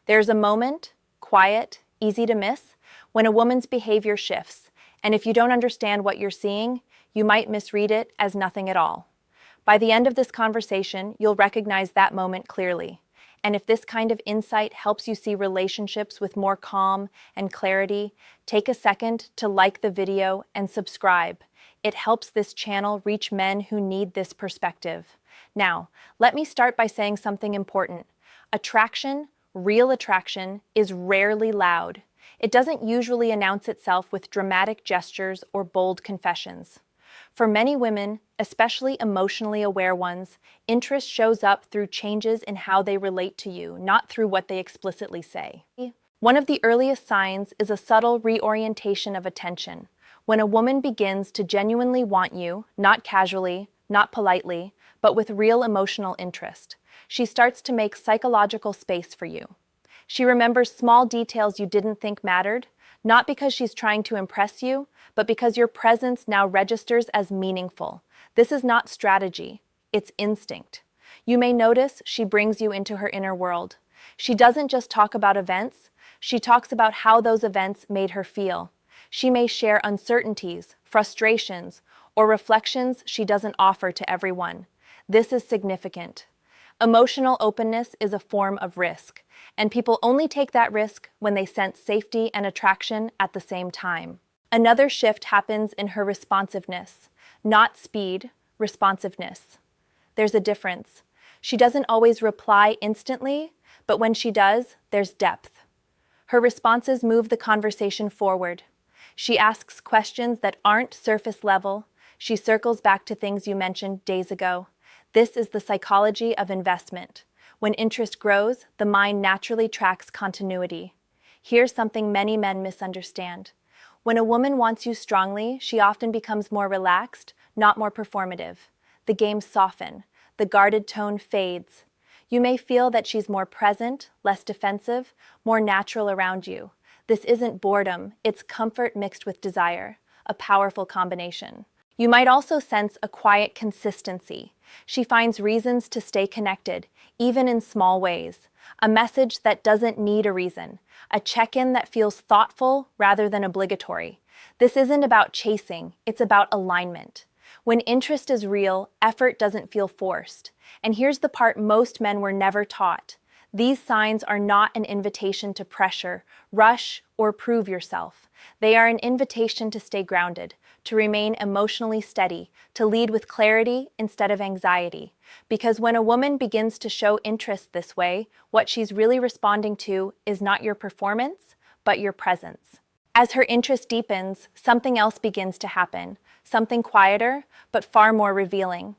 There's a moment, quiet, easy to miss, when a woman's behavior shifts, and if you don't understand what you're seeing, you might misread it as nothing at all. By the end of this conversation, you'll recognize that moment clearly. And if this kind of insight helps you see relationships with more calm and clarity, take a second to like the video and subscribe. It helps this channel reach men who need this perspective. Now, let me start by saying something important. Attraction, real attraction, is rarely loud. It doesn't usually announce itself with dramatic gestures or bold confessions. For many women, especially emotionally aware ones, interest shows up through changes in how they relate to you, not through what they explicitly say. One of the earliest signs is a subtle reorientation of attention. When a woman begins to genuinely want you, not casually, not politely, but with real emotional interest, she starts to make psychological space for you. She remembers small details you didn't think mattered, not because she's trying to impress you, but because your presence now registers as meaningful. This is not strategy, it's instinct. You may notice she brings you into her inner world. She doesn't just talk about events, she talks about how those events made her feel. She may share uncertainties, frustrations, or reflections she doesn't offer to everyone. This is significant. Emotional openness is a form of risk, and people only take that risk when they sense safety and attraction at the same time. Another shift happens in her responsiveness, not speed, responsiveness. There's a difference. She doesn't always reply instantly, but when she does, there's depth. Her responses move the conversation forward. She asks questions that aren't surface level. She circles back to things you mentioned days ago. This is the psychology of investment. When interest grows, the mind naturally tracks continuity. Here's something many men misunderstand. When a woman wants you strongly, she often becomes more relaxed, not more performative. The games soften. The guarded tone fades. You may feel that she's more present, less defensive, more natural around you. This isn't boredom, it's comfort mixed with desire, a powerful combination. You might also sense a quiet consistency. She finds reasons to stay connected, even in small ways. A message that doesn't need a reason. A check-in that feels thoughtful rather than obligatory. This isn't about chasing, it's about alignment. When interest is real, effort doesn't feel forced. And here's the part most men were never taught. These signs are not an invitation to pressure, rush, or prove yourself. They are an invitation to stay grounded, to remain emotionally steady, to lead with clarity instead of anxiety. Because when a woman begins to show interest this way, what she's really responding to is not your performance, but your presence. As her interest deepens, something else begins to happen, something quieter, but far more revealing.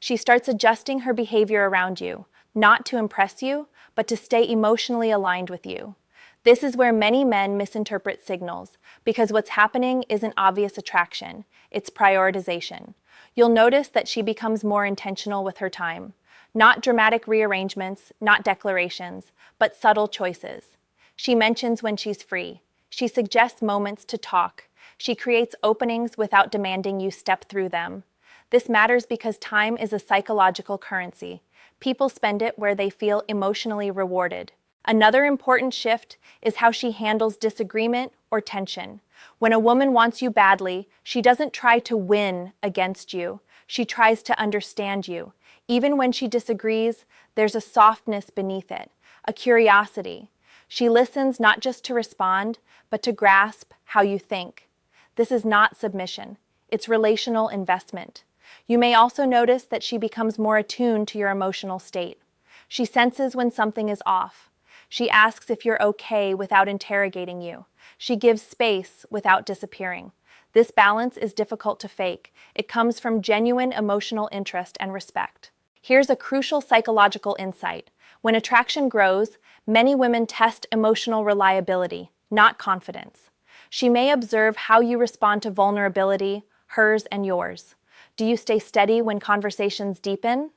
She starts adjusting her behavior around you, not to impress you, but to stay emotionally aligned with you. This is where many men misinterpret signals, because what's happening isn't obvious attraction, it's prioritization. You'll notice that she becomes more intentional with her time. Not dramatic rearrangements, not declarations, but subtle choices. She mentions when she's free. She suggests moments to talk. She creates openings without demanding you step through them. This matters because time is a psychological currency. People spend it where they feel emotionally rewarded. Another important shift is how she handles disagreement or tension. When a woman wants you badly, she doesn't try to win against you. She tries to understand you. Even when she disagrees, there's a softness beneath it, a curiosity. She listens not just to respond, but to grasp how you think. This is not submission. It's relational investment. You may also notice that she becomes more attuned to your emotional state. She senses when something is off. She asks if you're okay without interrogating you. She gives space without disappearing. This balance is difficult to fake. It comes from genuine emotional interest and respect. Here's a crucial psychological insight. When attraction grows, many women test emotional reliability, not confidence. She may observe how you respond to vulnerability, hers and yours. Do you stay steady when conversations deepen?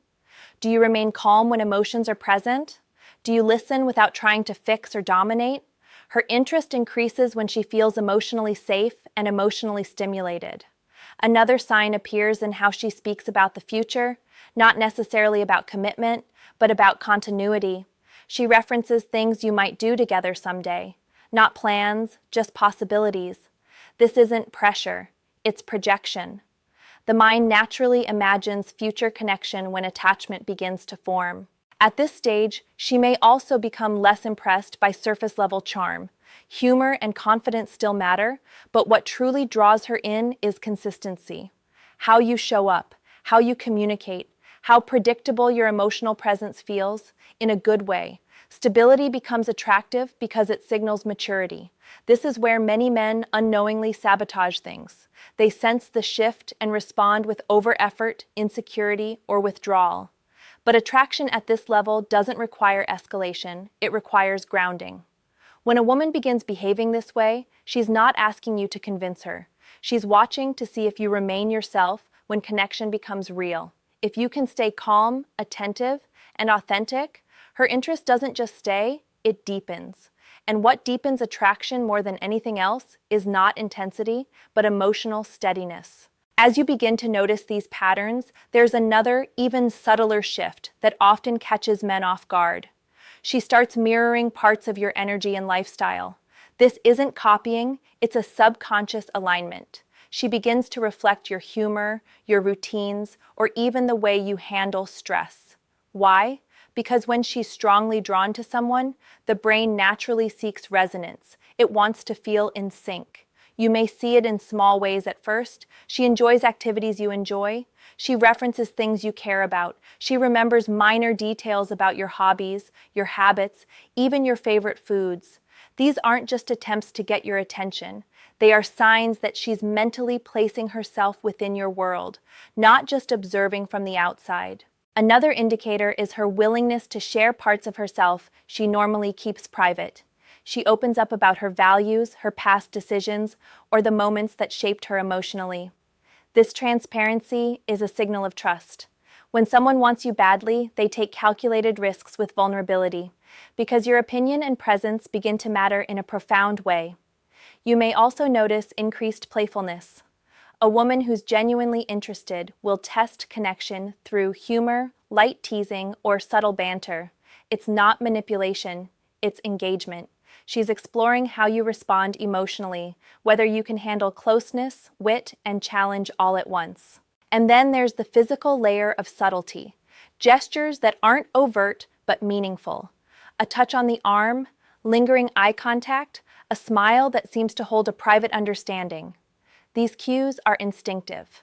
Do you remain calm when emotions are present? Do you listen without trying to fix or dominate? Her interest increases when she feels emotionally safe and emotionally stimulated. Another sign appears in how she speaks about the future, not necessarily about commitment, but about continuity. She references things you might do together someday. Not plans, just possibilities. This isn't pressure, it's projection. The mind naturally imagines future connection when attachment begins to form. At this stage, she may also become less impressed by surface-level charm. Humor and confidence still matter, but what truly draws her in is consistency. How you show up, how you communicate, how predictable your emotional presence feels, in a good way. Stability becomes attractive because it signals maturity. This is where many men unknowingly sabotage things. They sense the shift and respond with over-effort, insecurity, or withdrawal. But attraction at this level doesn't require escalation, it requires grounding. When a woman begins behaving this way, she's not asking you to convince her. She's watching to see if you remain yourself when connection becomes real. If you can stay calm, attentive, and authentic, her interest doesn't just stay, it deepens. And what deepens attraction more than anything else is not intensity, but emotional steadiness. As you begin to notice these patterns, there's another, even subtler shift that often catches men off guard. She starts mirroring parts of your energy and lifestyle. This isn't copying, it's a subconscious alignment. She begins to reflect your humor, your routines, or even the way you handle stress. Why? Because when she's strongly drawn to someone, the brain naturally seeks resonance. It wants to feel in sync. You may see it in small ways at first. She enjoys activities you enjoy. She references things you care about. She remembers minor details about your hobbies, your habits, even your favorite foods. These aren't just attempts to get your attention. They are signs that she's mentally placing herself within your world, not just observing from the outside. Another indicator is her willingness to share parts of herself she normally keeps private. She opens up about her values, her past decisions, or the moments that shaped her emotionally. This transparency is a signal of trust. When someone wants you badly, they take calculated risks with vulnerability, because your opinion and presence begin to matter in a profound way. You may also notice increased playfulness. A woman who's genuinely interested will test connection through humor, light teasing, or subtle banter. It's not manipulation, it's engagement. She's exploring how you respond emotionally, whether you can handle closeness, wit, and challenge all at once. And then there's the physical layer of subtlety. Gestures that aren't overt but meaningful. A touch on the arm, lingering eye contact, a smile that seems to hold a private understanding. These cues are instinctive.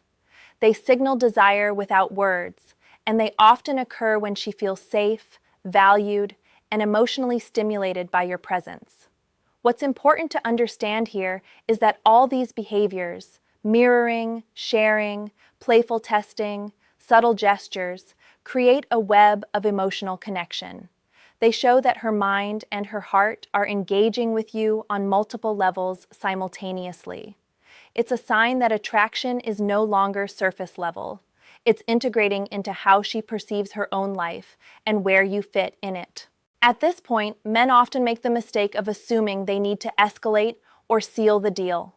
They signal desire without words, and they often occur when she feels safe, valued, and emotionally stimulated by your presence. What's important to understand here is that all these behaviors, mirroring, sharing, playful testing, subtle gestures, create a web of emotional connection. They show that her mind and her heart are engaging with you on multiple levels simultaneously. It's a sign that attraction is no longer surface level. It's integrating into how she perceives her own life and where you fit in it. At this point, men often make the mistake of assuming they need to escalate or seal the deal.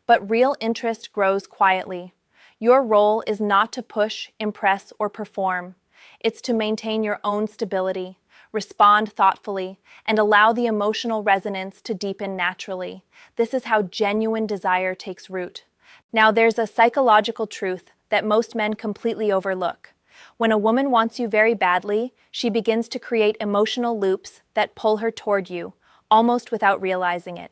But real interest grows quietly. Your role is not to push, impress, or perform. It's to maintain your own stability, respond thoughtfully, and allow the emotional resonance to deepen naturally. This is how genuine desire takes root. Now, there's a psychological truth that most men completely overlook. When a woman wants you very badly, she begins to create emotional loops that pull her toward you, almost without realizing it.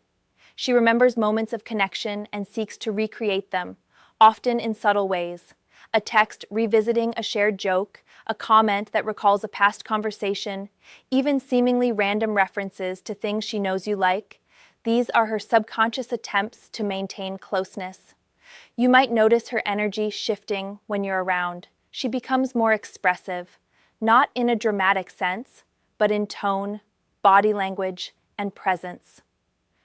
She remembers moments of connection and seeks to recreate them, often in subtle ways. A text revisiting a shared joke, a comment that recalls a past conversation, even seemingly random references to things she knows you like. These are her subconscious attempts to maintain closeness. You might notice her energy shifting when you're around. She becomes more expressive, not in a dramatic sense, but in tone, body language, and presence.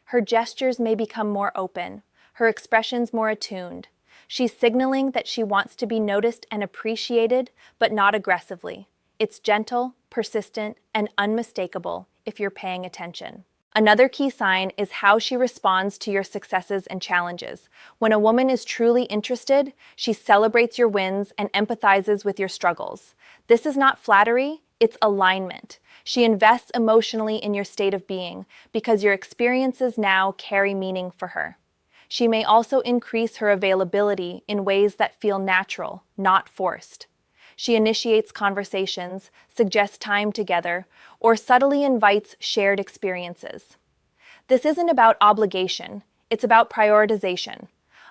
Her gestures may become more open, her expressions more attuned. She's signaling that she wants to be noticed and appreciated, but not aggressively. It's gentle, persistent, and unmistakable if you're paying attention. Another key sign is how she responds to your successes and challenges. When a woman is truly interested, she celebrates your wins and empathizes with your struggles. This is not flattery, it's alignment. She invests emotionally in your state of being because your experiences now carry meaning for her. She may also increase her availability in ways that feel natural, not forced. She initiates conversations, suggests time together, or subtly invites shared experiences. This isn't about obligation, it's about prioritization.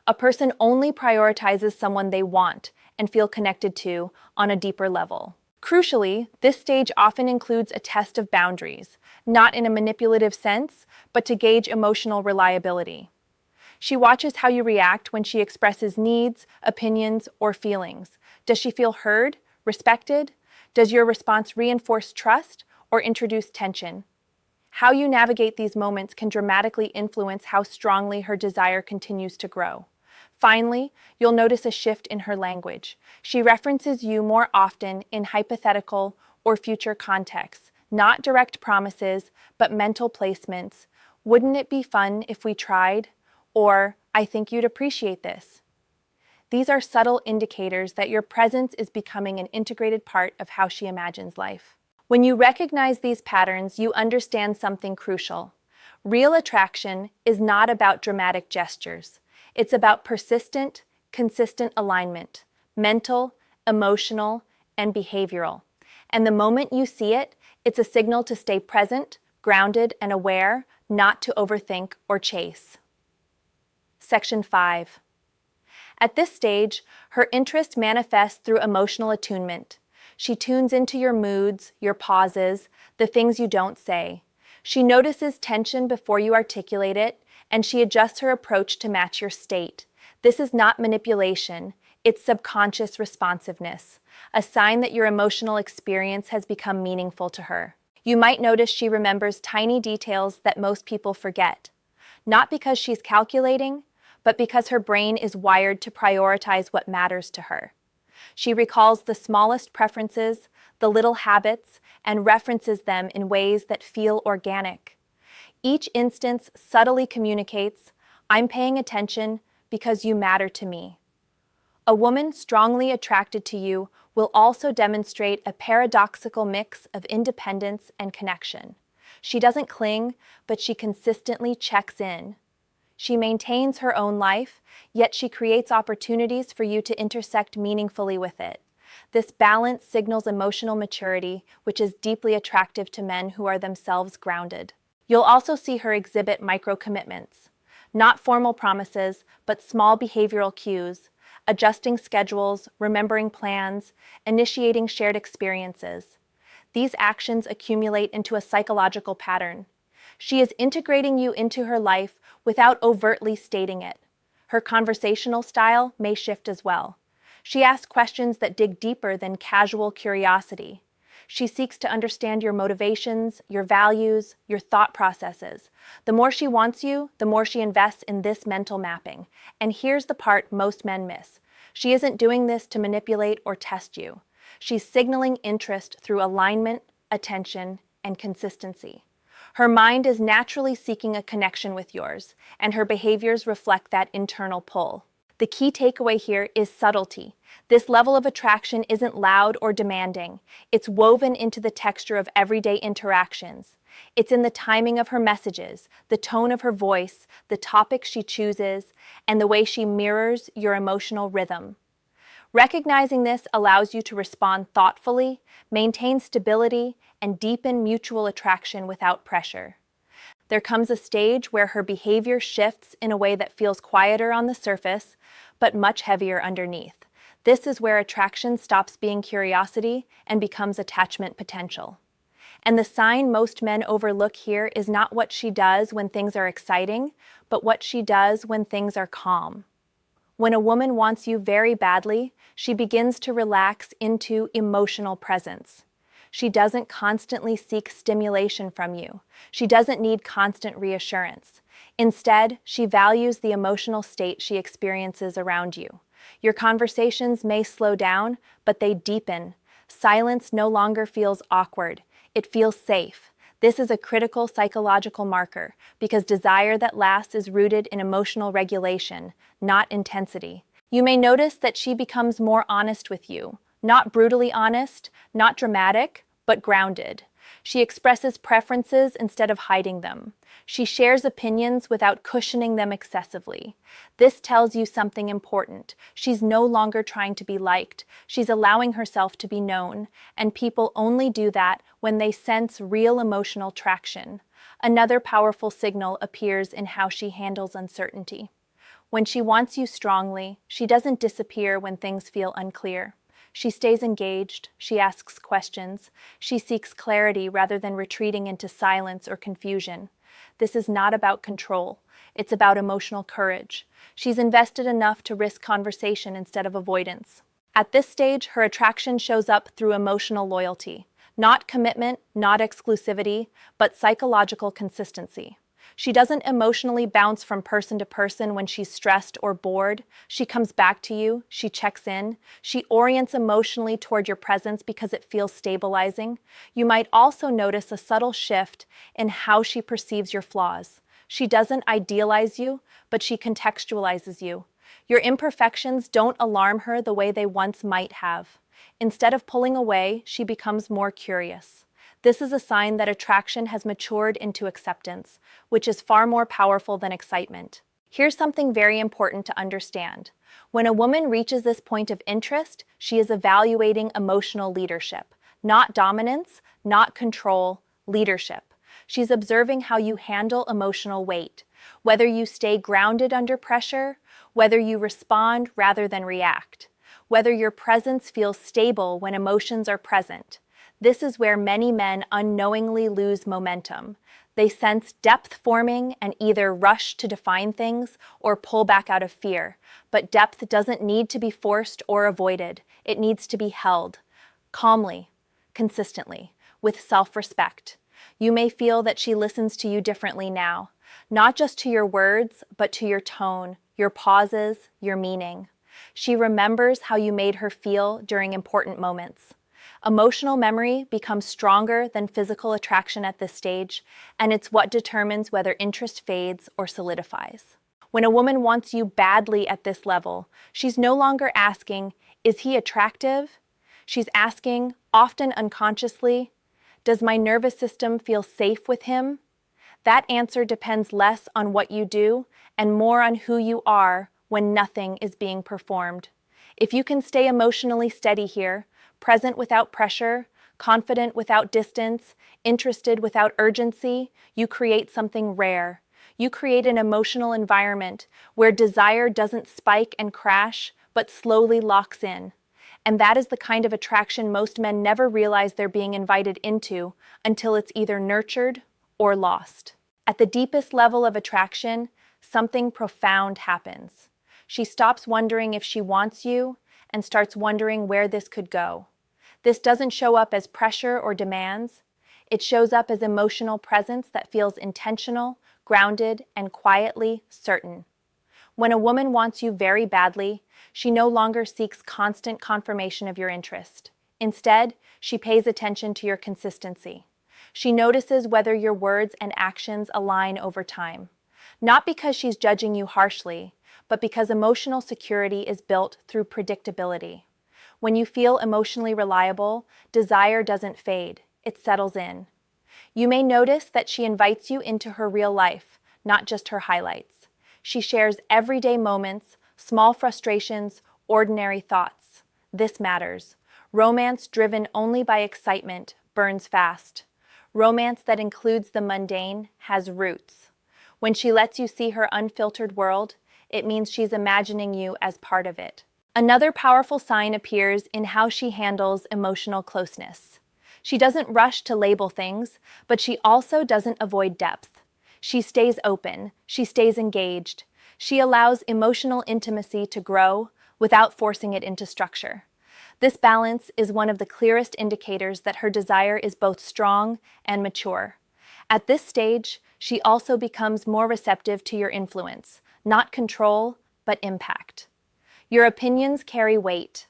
A person only prioritizes someone they want and feel connected to on a deeper level. Crucially, this stage often includes a test of boundaries, not in a manipulative sense, but to gauge emotional reliability. She watches how you react when she expresses needs, opinions, or feelings. Does she feel heard, respected? Does your response reinforce trust or introduce tension? How you navigate these moments can dramatically influence how strongly her desire continues to grow. Finally, you'll notice a shift in her language. She references you more often in hypothetical or future contexts, not direct promises, but mental placements. Wouldn't it be fun if we tried? Or, I think you'd appreciate this. These are subtle indicators that your presence is becoming an integrated part of how she imagines life. When you recognize these patterns, you understand something crucial. Real attraction is not about dramatic gestures. It's about persistent, consistent alignment, mental, emotional, and behavioral. And the moment you see it, it's a signal to stay present, grounded, and aware, not to overthink or chase. Section 5. At this stage, her interest manifests through emotional attunement. She tunes into your moods, your pauses, the things you don't say. She notices tension before you articulate it, and she adjusts her approach to match your state. This is not manipulation, it's subconscious responsiveness, a sign that your emotional experience has become meaningful to her. You might notice she remembers tiny details that most people forget, not because she's calculating, but because her brain is wired to prioritize what matters to her. She recalls the smallest preferences, the little habits, and references them in ways that feel organic. Each instance subtly communicates, I'm paying attention because you matter to me. A woman strongly attracted to you will also demonstrate a paradoxical mix of independence and connection. She doesn't cling, but she consistently checks in. She maintains her own life, yet she creates opportunities for you to intersect meaningfully with it. This balance signals emotional maturity, which is deeply attractive to men who are themselves grounded. You'll also see her exhibit micro-commitments. Not formal promises, but small behavioral cues, adjusting schedules, remembering plans, initiating shared experiences. These actions accumulate into a psychological pattern. She is integrating you into her life without overtly stating it. Her conversational style may shift as well. She asks questions that dig deeper than casual curiosity. She seeks to understand your motivations, your values, your thought processes. The more she wants you, the more she invests in this mental mapping. And here's the part most men miss. She isn't doing this to manipulate or test you. She's signaling interest through alignment, attention, and consistency. Her mind is naturally seeking a connection with yours, and her behaviors reflect that internal pull. The key takeaway here is subtlety. This level of attraction isn't loud or demanding. It's woven into the texture of everyday interactions. It's in the timing of her messages, the tone of her voice, the topics she chooses, and the way she mirrors your emotional rhythm. Recognizing this allows you to respond thoughtfully, maintain stability, and deepen mutual attraction without pressure. There comes a stage where her behavior shifts in a way that feels quieter on the surface, but much heavier underneath. This is where attraction stops being curiosity and becomes attachment potential. And the sign most men overlook here is not what she does when things are exciting, but what she does when things are calm. When a woman wants you very badly, she begins to relax into emotional presence. She doesn't constantly seek stimulation from you. She doesn't need constant reassurance. Instead, she values the emotional state she experiences around you. Your conversations may slow down, but they deepen. Silence no longer feels awkward. It feels safe. This is a critical psychological marker because desire that lasts is rooted in emotional regulation, not intensity. You may notice that she becomes more honest with you. Not brutally honest, not dramatic, but grounded. She expresses preferences instead of hiding them. She shares opinions without cushioning them excessively. This tells you something important. She's no longer trying to be liked. She's allowing herself to be known, and people only do that when they sense real emotional traction. Another powerful signal appears in how she handles uncertainty. When she wants you strongly, she doesn't disappear when things feel unclear. She stays engaged, she asks questions, she seeks clarity rather than retreating into silence or confusion. This is not about control, it's about emotional courage. She's invested enough to risk conversation instead of avoidance. At this stage, her attraction shows up through emotional loyalty. Not commitment, not exclusivity, but psychological consistency. She doesn't emotionally bounce from person to person when she's stressed or bored. She comes back to you, she checks in, she orients emotionally toward your presence because it feels stabilizing. You might also notice a subtle shift in how she perceives your flaws. She doesn't idealize you, but she contextualizes you. Your imperfections don't alarm her the way they once might have. Instead of pulling away, she becomes more curious. This is a sign that attraction has matured into acceptance, which is far more powerful than excitement. Here's something very important to understand. When a woman reaches this point of interest, she is evaluating emotional leadership, not dominance, not control, leadership. She's observing how you handle emotional weight, whether you stay grounded under pressure, whether you respond rather than react, whether your presence feels stable when emotions are present. This is where many men unknowingly lose momentum. They sense depth forming and either rush to define things or pull back out of fear. But depth doesn't need to be forced or avoided. It needs to be held, calmly, consistently, with self-respect. You may feel that she listens to you differently now, not just to your words, but to your tone, your pauses, your meaning. She remembers how you made her feel during important moments. Emotional memory becomes stronger than physical attraction at this stage, and it's what determines whether interest fades or solidifies. When a woman wants you badly at this level, she's no longer asking, "Is he attractive?" She's asking, often unconsciously, "Does my nervous system feel safe with him?" That answer depends less on what you do and more on who you are when nothing is being performed. If you can stay emotionally steady here, present without pressure, confident without distance, interested without urgency, you create something rare. You create an emotional environment where desire doesn't spike and crash, but slowly locks in. And that is the kind of attraction most men never realize they're being invited into until it's either nurtured or lost. At the deepest level of attraction, something profound happens. She stops wondering if she wants you and starts wondering where this could go. This doesn't show up as pressure or demands. It shows up as emotional presence that feels intentional, grounded, and quietly certain. When a woman wants you very badly, she no longer seeks constant confirmation of your interest. Instead, she pays attention to your consistency. She notices whether your words and actions align over time. Not because she's judging you harshly, but because emotional security is built through predictability. When you feel emotionally reliable, desire doesn't fade, it settles in. You may notice that she invites you into her real life, not just her highlights. She shares everyday moments, small frustrations, ordinary thoughts. This matters. Romance driven only by excitement burns fast. Romance that includes the mundane has roots. When she lets you see her unfiltered world, it means she's imagining you as part of it. Another powerful sign appears in how she handles emotional closeness. She doesn't rush to label things, but she also doesn't avoid depth. She stays open, she stays engaged. She allows emotional intimacy to grow without forcing it into structure. This balance is one of the clearest indicators that her desire is both strong and mature. At this stage, she also becomes more receptive to your influence, not control, but impact. Your opinions carry weight.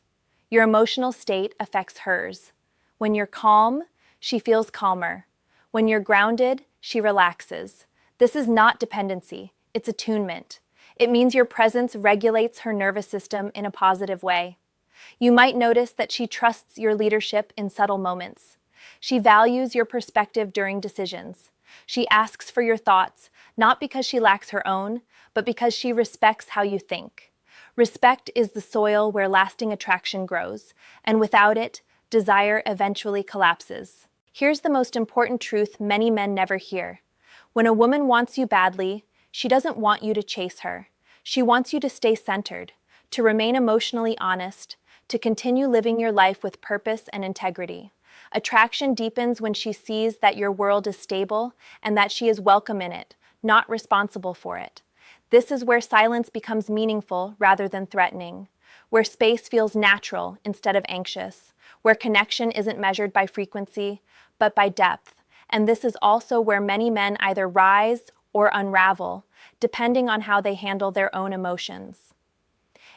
Your emotional state affects hers. When you're calm, she feels calmer. When you're grounded, she relaxes. This is not dependency, it's attunement. It means your presence regulates her nervous system in a positive way. You might notice that she trusts your leadership in subtle moments. She values your perspective during decisions. She asks for your thoughts, not because she lacks her own, but because she respects how you think. Respect is the soil where lasting attraction grows, and without it, desire eventually collapses. Here's the most important truth many men never hear. When a woman wants you badly, she doesn't want you to chase her. She wants you to stay centered, to remain emotionally honest, to continue living your life with purpose and integrity. Attraction deepens when she sees that your world is stable and that she is welcome in it, not responsible for it. This is where silence becomes meaningful rather than threatening, where space feels natural instead of anxious, where connection isn't measured by frequency, but by depth. And this is also where many men either rise or unravel, depending on how they handle their own emotions.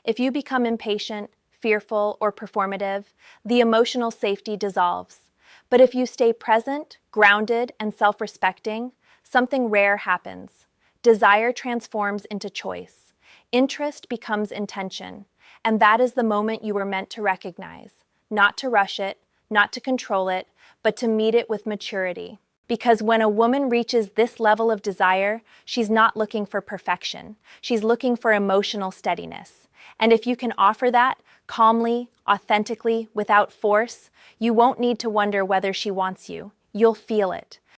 If you become impatient, fearful, or performative, the emotional safety dissolves. But if you stay present, grounded, and self-respecting, something rare happens. Desire transforms into choice. Interest becomes intention. And that is the moment you were meant to recognize. Not to rush it, not to control it, but to meet it with maturity. Because when a woman reaches this level of desire, she's not looking for perfection. She's looking for emotional steadiness. And if you can offer that calmly, authentically, without force, you won't need to wonder whether she wants you. You'll feel it.